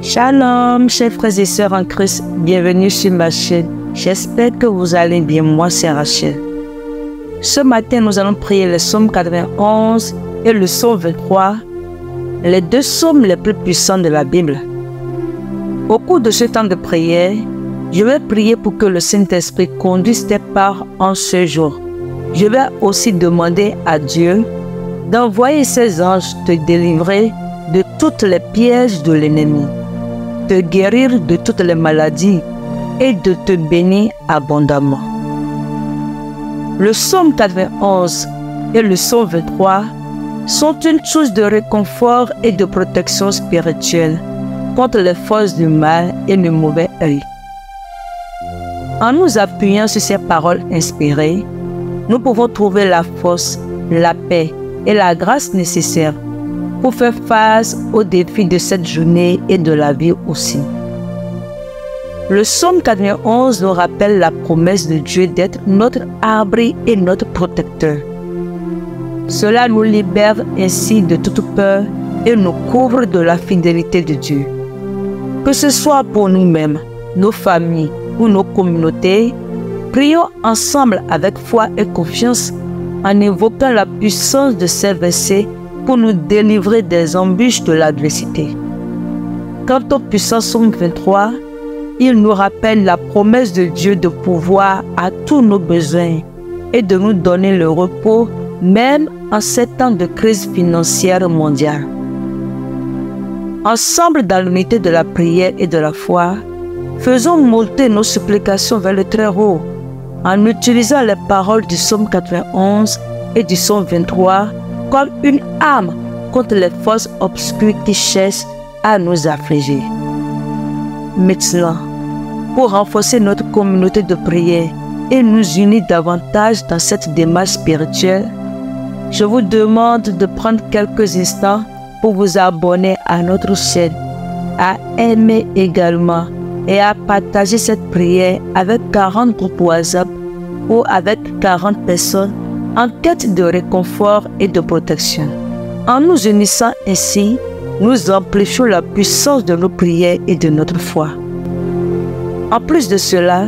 Shalom, chers frères et sœurs en Christ, bienvenue sur ma chaîne. J'espère que vous allez bien, moi c'est Rachel. Ce matin, nous allons prier le psaume 91 et le psaume 23, les deux psaumes les plus puissants de la Bible. Au cours de ce temps de prière, je vais prier pour que le Saint-Esprit conduise tes pas en ce jour. Je vais aussi demander à Dieu d'envoyer ses anges te délivrer de toutes les pièges de l'ennemi, te guérir de toutes les maladies et de te bénir abondamment. Le psaume 91 et le psaume 23 sont une source de réconfort et de protection spirituelle contre les forces du mal et le mauvais œil. En nous appuyant sur ces paroles inspirées, nous pouvons trouver la force, la paix et la grâce nécessaires pour faire face aux défis de cette journée et de la vie aussi. Le psaume 91 nous rappelle la promesse de Dieu d'être notre abri et notre protecteur. Cela nous libère ainsi de toute peur et nous couvre de la fidélité de Dieu. Que ce soit pour nous-mêmes, nos familles ou nos communautés, prions ensemble avec foi et confiance en évoquant la puissance de ces versets pour nous délivrer des embûches de l'adversité. Quant au puissant psaume 23, il nous rappelle la promesse de Dieu de pouvoir à tous nos besoins et de nous donner le repos même en ces temps de crise financière mondiale. Ensemble, dans l'unité de la prière et de la foi, faisons monter nos supplications vers le Très-Haut en utilisant les paroles du psaume 91 et du psaume 23 comme une arme contre les forces obscures qui cherchent à nous affliger. Maintenant, pour renforcer notre communauté de prière et nous unir davantage dans cette démarche spirituelle, je vous demande de prendre quelques instants pour vous abonner à notre chaîne, à aimer également et à partager cette prière avec 40 groupes WhatsApp ou avec 40 personnes en quête de réconfort et de protection. En nous unissant ainsi, nous amplifions la puissance de nos prières et de notre foi. En plus de cela,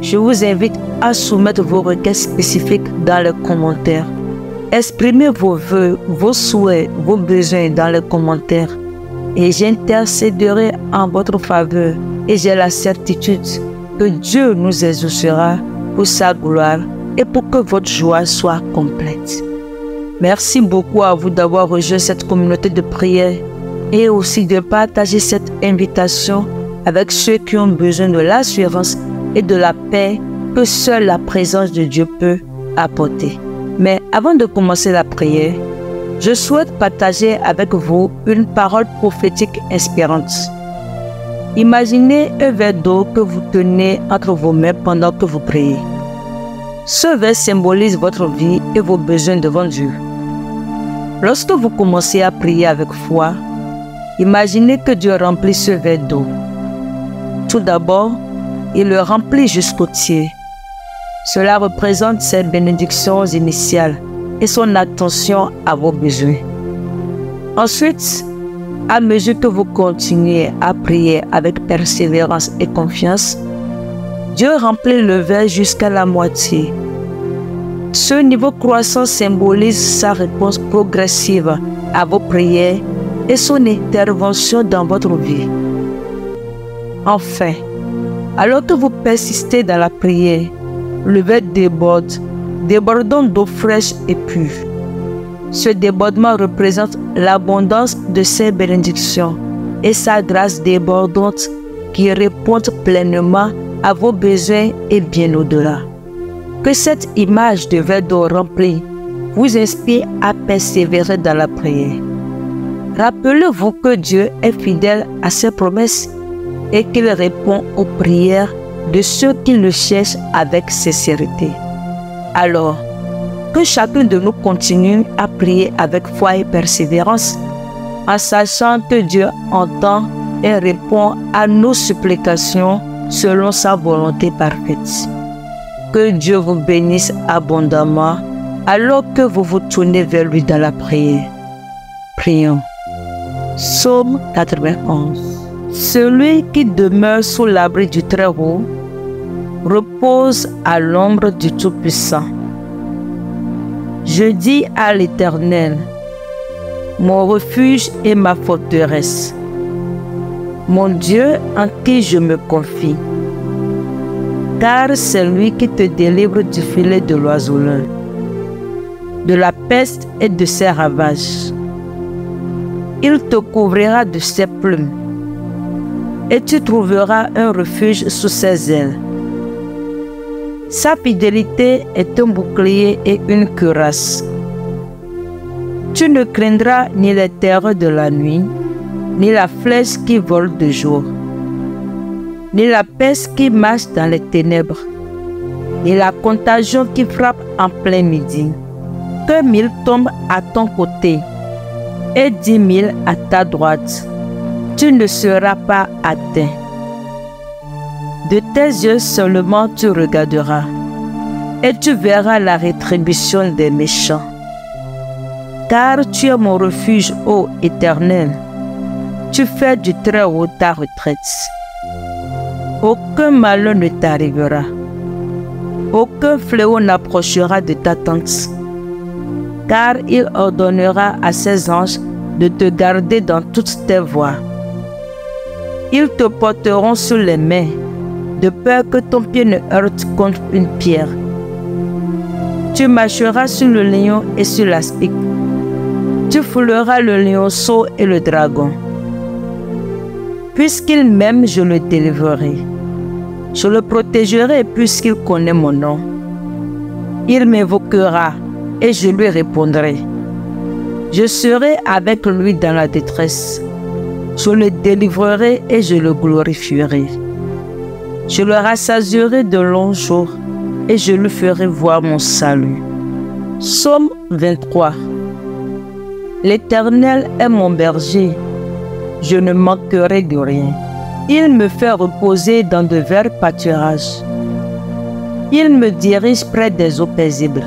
je vous invite à soumettre vos requêtes spécifiques dans les commentaires. Exprimez vos vœux, vos souhaits, vos besoins dans les commentaires et j'intercéderai en votre faveur et j'ai la certitude que Dieu nous exaucera pour sa gloire et pour que votre joie soit complète. Merci beaucoup à vous d'avoir rejoint cette communauté de prière et aussi de partager cette invitation avec ceux qui ont besoin de l'assurance et de la paix que seule la présence de Dieu peut apporter. Mais avant de commencer la prière, je souhaite partager avec vous une parole prophétique inspirante. Imaginez un verre d'eau que vous tenez entre vos mains pendant que vous priez. Ce verre symbolise votre vie et vos besoins devant Dieu. Lorsque vous commencez à prier avec foi, imaginez que Dieu remplit ce verre d'eau. Tout d'abord, il le remplit jusqu'au tiers. Cela représente ses bénédictions initiales et son attention à vos besoins. Ensuite, à mesure que vous continuez à prier avec persévérance et confiance, Dieu remplit le verre jusqu'à la moitié. Ce niveau croissant symbolise sa réponse progressive à vos prières et son intervention dans votre vie. Enfin, alors que vous persistez dans la prière, le verre déborde, débordant d'eau fraîche et pure. Ce débordement représente l'abondance de ses bénédictions et sa grâce débordante qui répond pleinement à vos besoins et bien au-delà. Que cette image de verre d'eau rempli vous inspire à persévérer dans la prière. Rappelez-vous que Dieu est fidèle à ses promesses et qu'il répond aux prières de ceux qui le cherchent avec sincérité. Alors, que chacun de nous continue à prier avec foi et persévérance, en sachant que Dieu entend et répond à nos supplications selon sa volonté parfaite. Que Dieu vous bénisse abondamment alors que vous vous tournez vers lui dans la prière. Prions. Psaume 91. Celui qui demeure sous l'abri du Très-Haut repose à l'ombre du Tout-Puissant. Je dis à l'Éternel, mon refuge et ma forteresse, mon Dieu en qui je me confie. Car c'est lui qui te délivre du filet de l'oiseleur, de la peste et de ses ravages. Il te couvrira de ses plumes, et tu trouveras un refuge sous ses ailes. Sa fidélité est un bouclier et une cuirasse. Tu ne craindras ni les terreurs de la nuit, ni la flèche qui vole de jour, ni la peste qui marche dans les ténèbres, ni la contagion qui frappe en plein midi. Que 1000 tombent à ton côté et 10 000 à ta droite, tu ne seras pas atteint. De tes yeux seulement tu regarderas, et tu verras la rétribution des méchants. Car tu es mon refuge, ô Éternel, tu fais du Très-Haut ta retraite. Aucun malheur ne t'arrivera, aucun fléau n'approchera de ta tente, car il ordonnera à ses anges de te garder dans toutes tes voies. Ils te porteront sur les mains, de peur que ton pied ne heurte contre une pierre. Tu marcheras sur le lion et sur l'aspic. Tu fouleras le lionceau et le dragon. Puisqu'il m'aime, je le délivrerai. Je le protégerai puisqu'il connaît mon nom. Il m'évoquera et je lui répondrai. Je serai avec lui dans la détresse. Je le délivrerai et je le glorifierai. Je le rassasierai de longs jours et je lui ferai voir mon salut. Psaume 23. L'Éternel est mon berger, je ne manquerai de rien. Il me fait reposer dans de verts pâturages. Il me dirige près des eaux paisibles.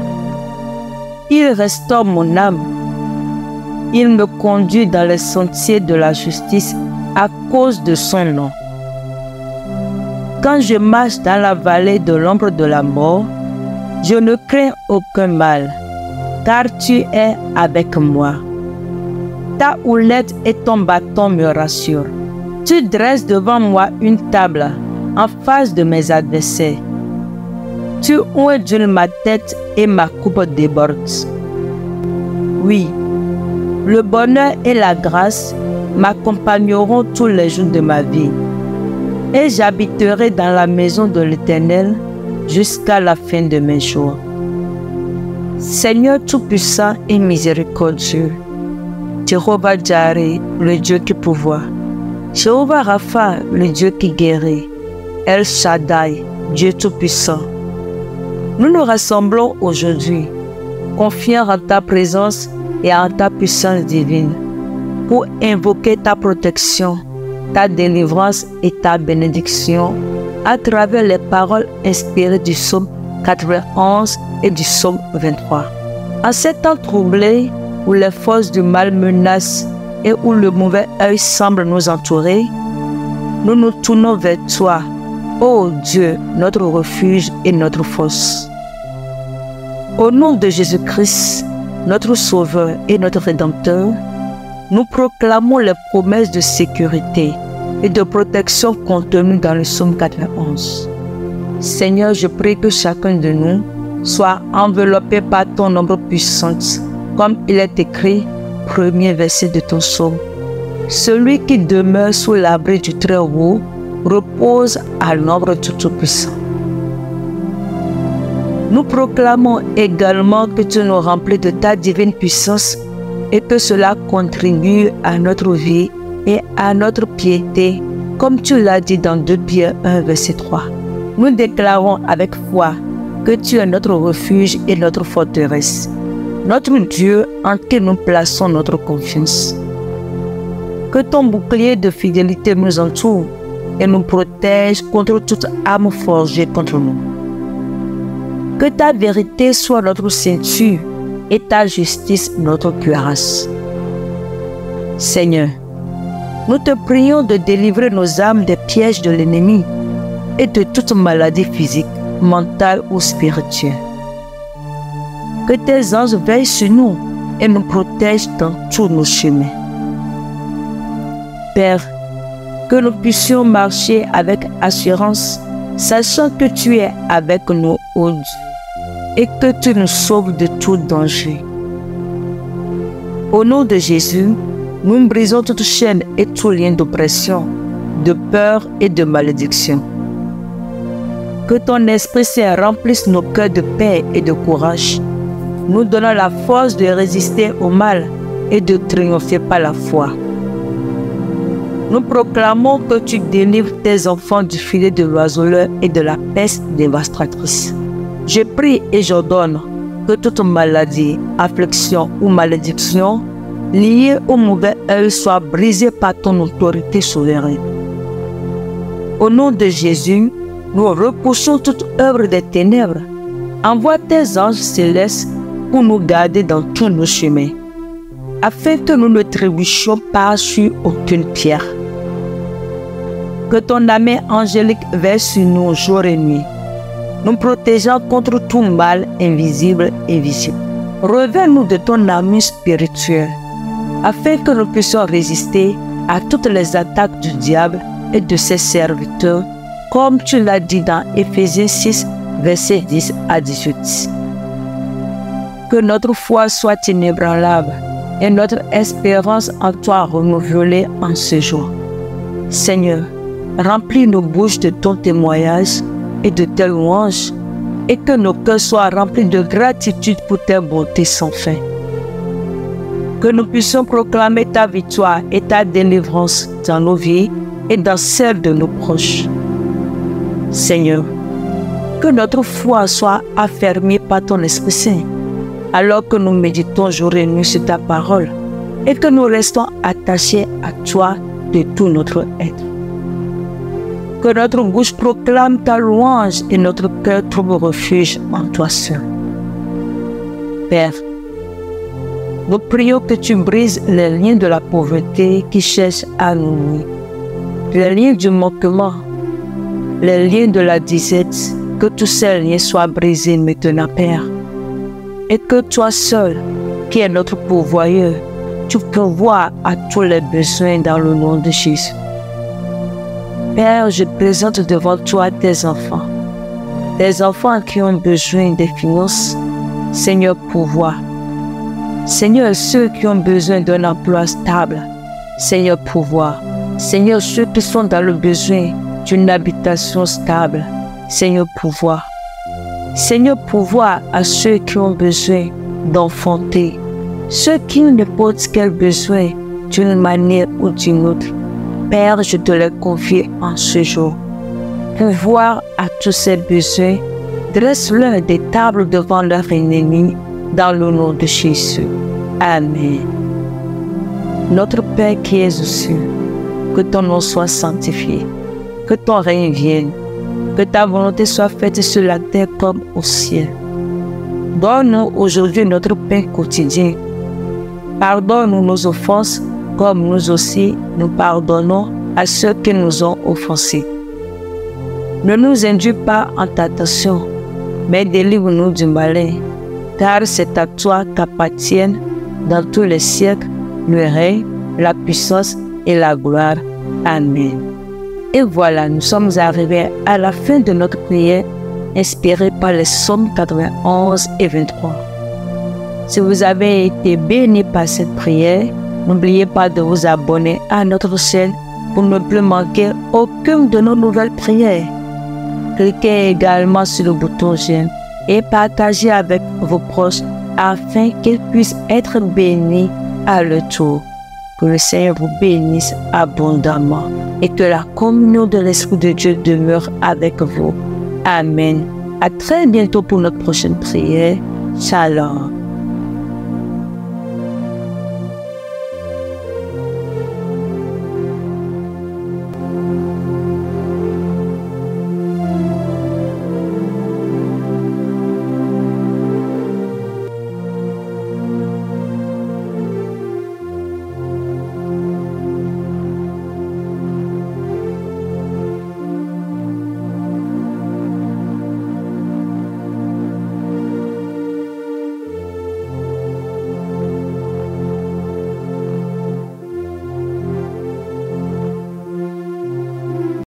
Il restaure mon âme. Il me conduit dans les sentiers de la justice à cause de son nom. Quand je marche dans la vallée de l'ombre de la mort, je ne crains aucun mal, car tu es avec moi. Ta houlette et ton bâton me rassurent. Tu dresses devant moi une table en face de mes adversaires. Tu oindules ma tête et ma coupe déborde. Oui, le bonheur et la grâce m'accompagneront tous les jours de ma vie. Et j'habiterai dans la maison de l'Éternel jusqu'à la fin de mes jours. Seigneur Tout-Puissant et miséricordieux, Jéhovah Jireh, le Dieu qui pourvoit, Jéhovah Rapha, le Dieu qui guérit, El Shaddai, Dieu Tout-Puissant. Nous nous rassemblons aujourd'hui, confiants en ta présence et en ta puissance divine, pour invoquer ta protection, ta délivrance et ta bénédiction à travers les paroles inspirées du psaume 91 et du psaume 23. En ces temps troublés où les forces du mal menacent et où le mauvais œil semble nous entourer, nous nous tournons vers toi, ô Dieu, notre refuge et notre force. Au nom de Jésus-Christ, notre Sauveur et notre Rédempteur, nous proclamons les promesses de sécurité et de protection contenues dans le psaume 91. Seigneur, je prie que chacun de nous soit enveloppé par ton ombre puissante, comme il est écrit, premier verset de ton psaume. Celui qui demeure sous l'abri du Très-Haut repose à l'ombre du Tout-Puissant. Nous proclamons également que tu nous remplis de ta divine puissance et que cela contribue à notre vie et à notre piété, comme tu l'as dit dans 2 Pierre 1, verset 3. Nous déclarons avec foi que tu es notre refuge et notre forteresse, notre Dieu en qui nous plaçons notre confiance. Que ton bouclier de fidélité nous entoure et nous protège contre toute arme forgée contre nous. Que ta vérité soit notre ceinture et ta justice notre cuirasse. Seigneur, Nous te prions de délivrer nos âmes des pièges de l'ennemi et de toute maladie physique, mentale ou spirituelle. Que tes anges veillent sur nous et nous protègent dans tous nos chemins. Père, que nous puissions marcher avec assurance, sachant que tu es avec nous, ô Dieu, et que tu nous sauves de tout danger. Au nom de Jésus, nous brisons toute chaîne et tout lien d'oppression, de peur et de malédiction. Que ton Esprit Saint remplisse nos cœurs de paix et de courage, nous donnant la force de résister au mal et de triompher par la foi. Nous proclamons que tu délivres tes enfants du filet de l'oiseleur et de la peste dévastatrice. Je prie et j'ordonne que toute maladie, affliction ou malédiction liée au mauvais œil soit brisée par ton autorité souveraine. Au nom de Jésus, nous repoussons toute œuvre des ténèbres. Envoie tes anges célestes pour nous garder dans tous nos chemins, afin que nous ne trébuchions pas sur aucune pierre. Que ton main angélique veille sur nous jour et nuit, nous protégeant contre tout mal invisible et visible. Revêt-nous de ton armure spirituelle, afin que nous puissions résister à toutes les attaques du diable et de ses serviteurs, comme tu l'as dit dans Éphésiens 6, versets 10 à 18. Que notre foi soit inébranlable et notre espérance en toi renouvelée en ce jour. Seigneur, remplis nos bouches de ton témoignage et de tes louanges, et que nos cœurs soient remplis de gratitude pour tes bontés sans fin. Que nous puissions proclamer ta victoire et ta délivrance dans nos vies et dans celles de nos proches. Seigneur, que notre foi soit affermie par ton Esprit Saint, alors que nous méditons jour et nuit sur ta parole, et que nous restons attachés à toi de tout notre être. Que notre bouche proclame ta louange et notre cœur trouve refuge en toi seul. Père, nous prions que tu brises les liens de la pauvreté qui cherchent à nous nuire, les liens du manquement, les liens de la disette, que tous ces liens soient brisés maintenant, Père. Et que toi seul, qui es notre pourvoyeur, tu pourvoies à tous les besoins dans le nom de Jésus. Père, je présente devant toi tes enfants qui ont besoin des finances. Seigneur, pourvois. Seigneur, ceux qui ont besoin d'un emploi stable, Seigneur, pourvois. Seigneur, ceux qui sont dans le besoin d'une habitation stable, Seigneur, pourvois. Seigneur, pourvois à ceux qui ont besoin d'enfanter, ceux qui ont n'importe quel besoin d'une manière ou d'une autre. Père, je te les confie en ce jour. Pourvoir à tous ces besoins, dresse-leur des tables devant leurs ennemis, dans le nom de Jésus. Amen. Notre Père qui es aux cieux, que ton nom soit sanctifié, que ton règne vienne, que ta volonté soit faite sur la terre comme au ciel. Donne-nous aujourd'hui notre pain quotidien. Pardonne-nous nos offenses, comme nous aussi nous pardonnons à ceux qui nous ont offensés. Ne nous induis pas en tentation, mais délivre-nous du malin, car c'est à toi qu'appartiennent dans tous les siècles le règne, la puissance et la gloire. Amen. Et voilà, nous sommes arrivés à la fin de notre prière inspirée par les psaumes 91 et 23. Si vous avez été béni par cette prière, n'oubliez pas de vous abonner à notre chaîne pour ne plus manquer aucune de nos nouvelles prières. Cliquez également sur le bouton j'aime et partagez avec vos proches afin qu'ils puissent être bénis à leur tour. Que le Seigneur vous bénisse abondamment et que la communion de l'Esprit de Dieu demeure avec vous. Amen. À très bientôt pour notre prochaine prière. Shalom.